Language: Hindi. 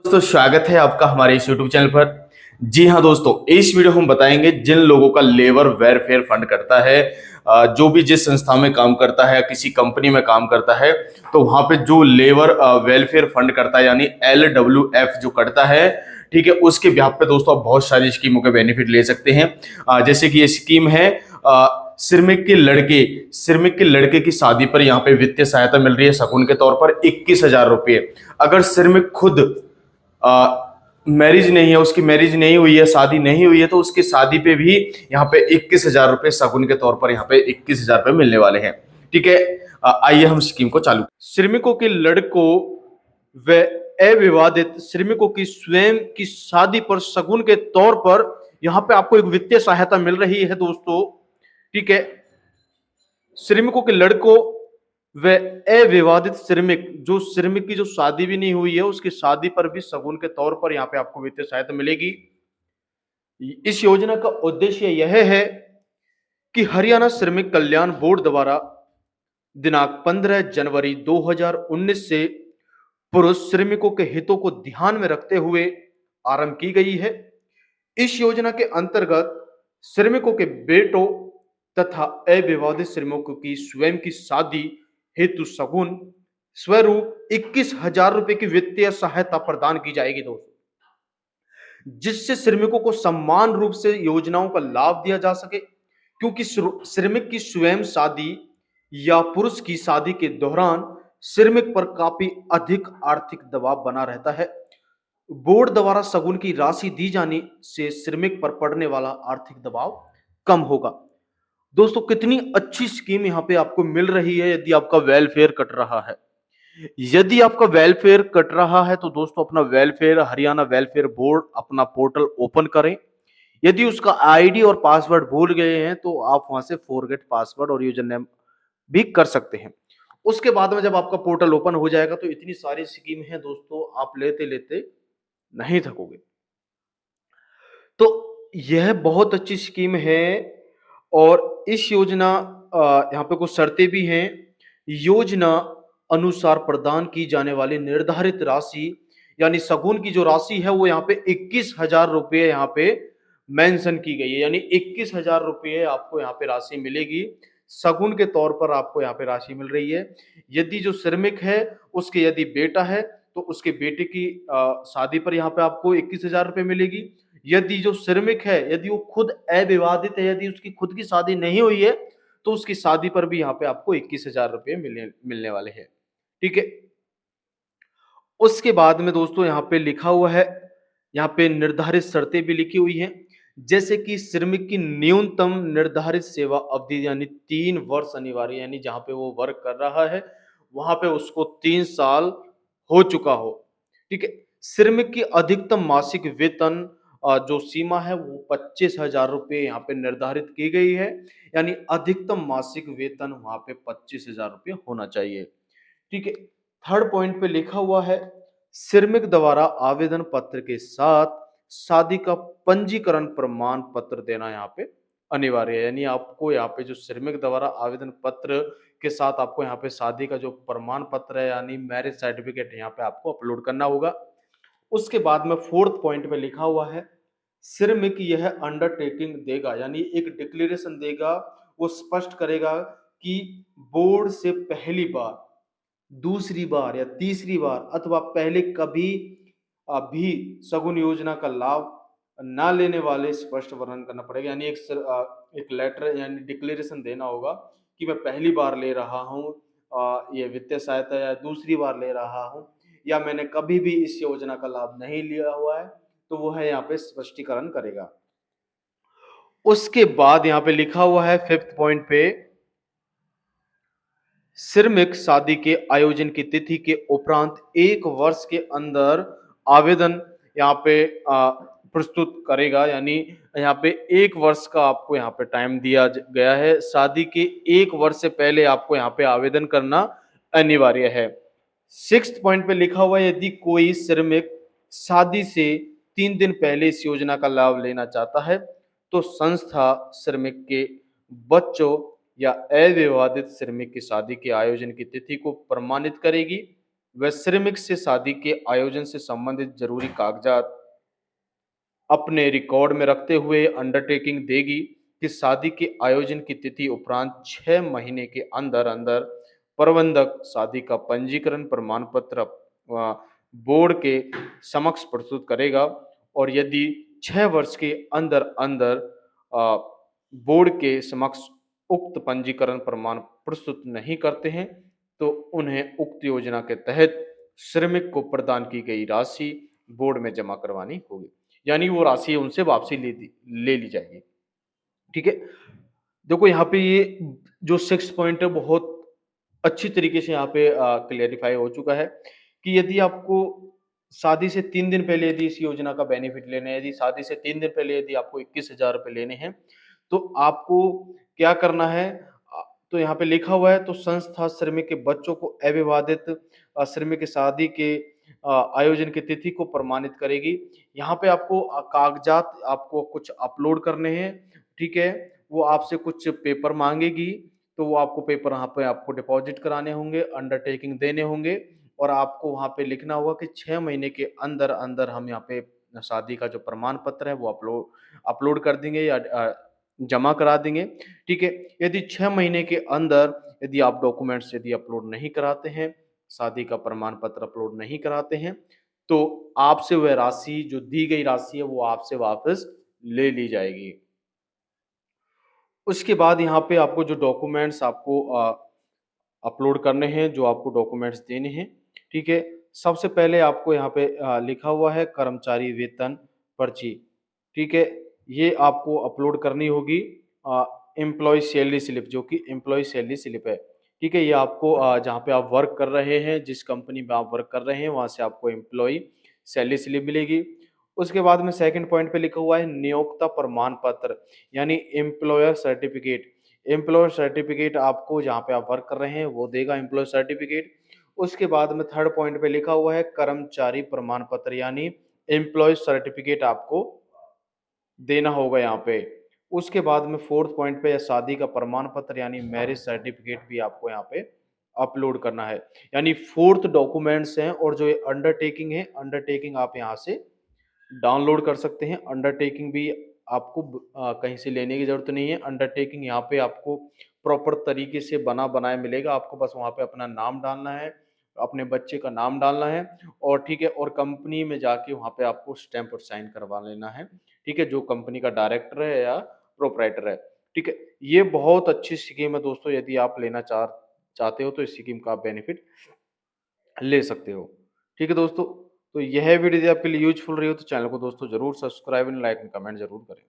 दोस्तों स्वागत है आपका हमारे इस YouTube चैनल पर। जी हाँ दोस्तों, इस वीडियो हम बताएंगे जिन लोगों का लेबर वेलफेयर फंड करता है, जो भी जिस संस्था में काम करता है, किसी कंपनी में काम करता है, तो वहां पे जो लेबर वेलफेयर फंड करता है यानी LWF जो करता है, ठीक है, उसके ब्याह पे दोस्तों आप बहुत सारी स्कीमों के बेनिफिट ले सकते हैं। जैसे कि ये स्कीम है श्रमिक के लड़के की शादी पर यहाँ पे वित्तीय सहायता मिल रही है शगुन के तौर पर 21,000 रुपये। अगर श्रमिक खुद मैरिज नहीं है, उसकी मैरिज नहीं हुई है, शादी नहीं हुई है, तो उसकी शादी पे भी यहाँ पे 21,000 रुपये शगुन के तौर पर यहाँ पे 21,000 रुपये मिलने वाले हैं। ठीक है, आइए हम स्कीम को चालू। श्रमिकों के लड़कों व अविवाहित श्रमिकों की स्वयं की शादी पर शगुन के तौर पर यहाँ पे आपको एक वित्तीय सहायता मिल रही है दोस्तों। ठीक है, श्रमिकों के लड़कों व अविवाहित श्रमिक की जो शादी भी नहीं हुई है, उसकी शादी पर भी शगुन के तौर पर यहाँ पे आपको वित्तीय सहायता मिलेगी। इस योजना का उद्देश्य यह है कि हरियाणा श्रमिक कल्याण बोर्ड द्वारा दिनांक 15 जनवरी 2019 से पुरुष श्रमिकों के हितों को ध्यान में रखते हुए आरंभ की गई है। इस योजना के अंतर्गत श्रमिकों के बेटों तथा अविवाहित श्रमिकों की स्वयं की शादी हेतु शगुन स्वरूप 21,000 रुपए की वित्तीय सहायता प्रदान की जाएगी दोस्तों, जिससे श्रमिकों को समान रूप से योजनाओं का लाभ दिया जा सके। क्योंकि श्रमिक की स्वयं शादी या पुरुष की शादी के दौरान श्रमिक पर काफी अधिक आर्थिक दबाव बना रहता है। बोर्ड द्वारा शगुन की राशि दी जाने से श्रमिक पर पड़ने वाला आर्थिक दबाव कम होगा। दोस्तों कितनी अच्छी स्कीम यहाँ पे आपको मिल रही है यदि आपका वेलफेयर कट रहा है। यदि आपका वेलफेयर कट रहा है तो दोस्तों अपना वेलफेयर हरियाणा वेलफेयर बोर्ड अपना पोर्टल ओपन करें। यदि उसका आईडी और पासवर्ड भूल गए हैं तो आप वहां से फॉरगेट पासवर्ड और यूजर नेम भी कर सकते हैं। उसके बाद में जब आपका पोर्टल ओपन हो जाएगा तो इतनी सारी स्कीम है दोस्तों, आप लेते लेते नहीं थकोगे। तो यह बहुत अच्छी स्कीम है और इस योजना यहाँ पे कुछ शर्तें भी हैं। योजना अनुसार प्रदान की जाने वाली निर्धारित राशि यानी शगुन की जो राशि है वो यहाँ पे 21,000 रुपये यहाँ पे मेंशन की गई है, यानी 21,000 रुपये आपको यहाँ पे राशि मिलेगी। शगुन के तौर पर आपको यहाँ पे राशि मिल रही है। यदि जो श्रमिक है उसके यदि बेटा है तो उसके बेटे की शादी पर यहाँ पे आपको 21,000 रुपये मिलेगी। यदि जो श्रमिक है यदि वो खुद अविवाहित है, यदि उसकी खुद की शादी नहीं हुई है, तो उसकी शादी पर भी यहाँ पे आपको 21,000 रुपये मिलने वाले हैं। ठीक है, उसके बाद में दोस्तों यहाँ पे लिखा हुआ है, यहाँ पे निर्धारित शर्तें भी लिखी हुई हैं। जैसे कि श्रमिक की न्यूनतम निर्धारित सेवा अवधि यानी 3 वर्ष अनिवार्य, यानी जहां पे वो वर्क कर रहा है वहां पे उसको 3 साल हो चुका हो। ठीक है, श्रमिक की अधिकतम मासिक वेतन जो सीमा है वो 25,000 रुपये यहाँ पे निर्धारित की गई है, यानी अधिकतम मासिक वेतन वहां पे 25,000 रुपये होना चाहिए। ठीक है, थर्ड पॉइंट पे लिखा हुआ है श्रमिक द्वारा आवेदन पत्र के साथ शादी का पंजीकरण प्रमाण पत्र देना यहाँ पे अनिवार्य है, यानी आपको यहाँ पे जो श्रमिक द्वारा आवेदन पत्र के साथ आपको यहाँ पे शादी का जो प्रमाण पत्र है यानी मैरिज सर्टिफिकेट यहाँ पे आपको अपलोड करना होगा। उसके बाद में फोर्थ पॉइंट में लिखा हुआ है श्रमिक यह अंडरटेकिंग देगा, यानी एक डिक्लेरेशन देगा, वो स्पष्ट करेगा कि बोर्ड से पहली बार, दूसरी बार या तीसरी बार अथवा पहले कभी भी शगुन योजना का लाभ ना लेने वाले स्पष्ट वर्णन करना पड़ेगा, यानी एक लेटर यानी डिक्लेरेशन देना होगा कि मैं पहली बार ले रहा हूँ ये वित्तीय सहायता, या दूसरी बार ले रहा हूँ, या मैंने कभी भी इस योजना का लाभ नहीं लिया हुआ है, तो वो है यहाँ पे स्पष्टीकरण करेगा। उसके बाद यहाँ पे लिखा हुआ है फिफ्थ पॉइंट पे श्रमिक शादी के आयोजन की तिथि के उपरांत 1 वर्ष के अंदर आवेदन यहाँ पे प्रस्तुत करेगा, यानी यहाँ पे 1 वर्ष का आपको यहाँ पे टाइम दिया गया है। शादी के 1 वर्ष से पहले आपको यहाँ पे आवेदन करना अनिवार्य है। 6th पॉइंट पे लिखा हुआ है यदि कोई श्रमिक शादी से 3 दिन पहले इस योजना का लाभ लेना चाहता है तो संस्था श्रमिक के बच्चों या अविवाहित श्रमिक की शादी के आयोजन की तिथि को प्रमाणित करेगी। वह श्रमिक से शादी के आयोजन से संबंधित जरूरी कागजात अपने रिकॉर्ड में रखते हुए अंडरटेकिंग देगी कि शादी के आयोजन की तिथि उपरांत 6 महीने के अंदर अंदर प्रबंधक शादी का पंजीकरण प्रमाण पत्र बोर्ड के समक्ष प्रस्तुत करेगा। और यदि 6 वर्ष के अंदर अंदर अ, बोर्ड के समक्ष उक्त पंजीकरण प्रमाण प्रस्तुत नहीं करते हैं तो उन्हें उक्त योजना के तहत श्रमिक को प्रदान की गई राशि बोर्ड में जमा करवानी होगी। यानी वो राशि उनसे वापसी ले ली जाएगी। ठीक है। देखो यहाँ पे ये जो 6 पॉइंट है बहुत अच्छी तरीके से यहाँ पे क्लियरिफाई हो चुका है कि यदि आपको शादी से 3 दिन पहले यदि इस योजना का बेनिफिट लेना है, यदि शादी से 3 दिन पहले यदि आपको 21,000 रुपए लेने हैं तो आपको क्या करना है। तो यहाँ पे लिखा हुआ है तो संस्था श्रमिक के बच्चों को अविवादित श्रमिक की शादी के आयोजन की तिथि को प्रमाणित करेगी। यहाँ पे आपको कागजात आपको कुछ अपलोड करने हैं। ठीक है। वो आपसे कुछ पेपर मांगेगी तो वो आपको पेपर यहाँ पे आपको डिपॉजिट कराने होंगे, अंडरटेकिंग देने होंगे और आपको वहाँ पे लिखना होगा कि 6 महीने के अंदर अंदर हम यहाँ पे शादी का जो प्रमाण पत्र है वो अपलोड कर देंगे या जमा करा देंगे। ठीक है। यदि 6 महीने के अंदर यदि आप डॉक्यूमेंट्स यदि अपलोड नहीं कराते हैं, शादी का प्रमाण पत्र अपलोड नहीं कराते हैं तो आपसे वह राशि जो दी गई राशि है वो आपसे वापस ले ली जाएगी। उसके बाद यहाँ पे आपको जो डॉक्यूमेंट्स आपको अपलोड करने हैं, जो आपको डॉक्यूमेंट्स देने हैं। ठीक है। सबसे पहले आपको यहाँ पे लिखा हुआ है कर्मचारी वेतन पर्ची। ठीक है। ये आपको अपलोड करनी होगी। एम्प्लॉय सैलरी स्लिप जो कि एम्प्लॉय सैलरी स्लिप है। ठीक है। ये आपको जहाँ पे आप वर्क कर रहे हैं, जिस कंपनी में आप वर्क कर रहे हैं वहाँ से आपको एम्प्लॉय सैलरी स्लिप मिलेगी। उसके बाद में सेकंड पॉइंट पे लिखा हुआ है नियोक्ता प्रमाण पत्र यानी एम्प्लॉयर सर्टिफिकेट। एम्प्लॉयर सर्टिफिकेट आपको जहाँ पे आप वर्क कर रहे हैं वो देगा एम्प्लॉयर सर्टिफिकेट। उसके बाद में थर्ड पॉइंट पे लिखा हुआ है कर्मचारी प्रमाण पत्र यानी एम्प्लॉय सर्टिफिकेट आपको देना होगा यहाँ पे। उसके बाद में फोर्थ पॉइंट पे शादी का प्रमाण पत्र यानी मैरिज सर्टिफिकेट भी आपको यहाँ पे अपलोड करना है। यानी फोर्थ डॉक्यूमेंट्स हैं और जो अंडरटेकिंग है, अंडरटेकिंग आप यहाँ से डाउनलोड कर सकते हैं। अंडरटेकिंग भी आपको कहीं से लेने की जरूरत नहीं है। अंडरटेकिंग यहाँ पे आपको प्रॉपर तरीके से बना बनाया मिलेगा। आपको बस वहाँ पे अपना नाम डालना है, अपने बच्चे का नाम डालना है और ठीक है और कंपनी में जाके वहाँ पे आपको स्टैंप और साइन करवा लेना है। ठीक है। जो कंपनी का डायरेक्टर है या प्रोपराइटर है। ठीक है। ये बहुत अच्छी स्कीम है दोस्तों। यदि आप लेना चाहते हो तो इस स्कीम का आप बेनिफिट ले सकते हो। ठीक है दोस्तों। तो यह वीडियो यदि आपके लिए यूजफुल रही हो तो चैनल को दोस्तों जरूर subscribe and like and comment जरूर करें।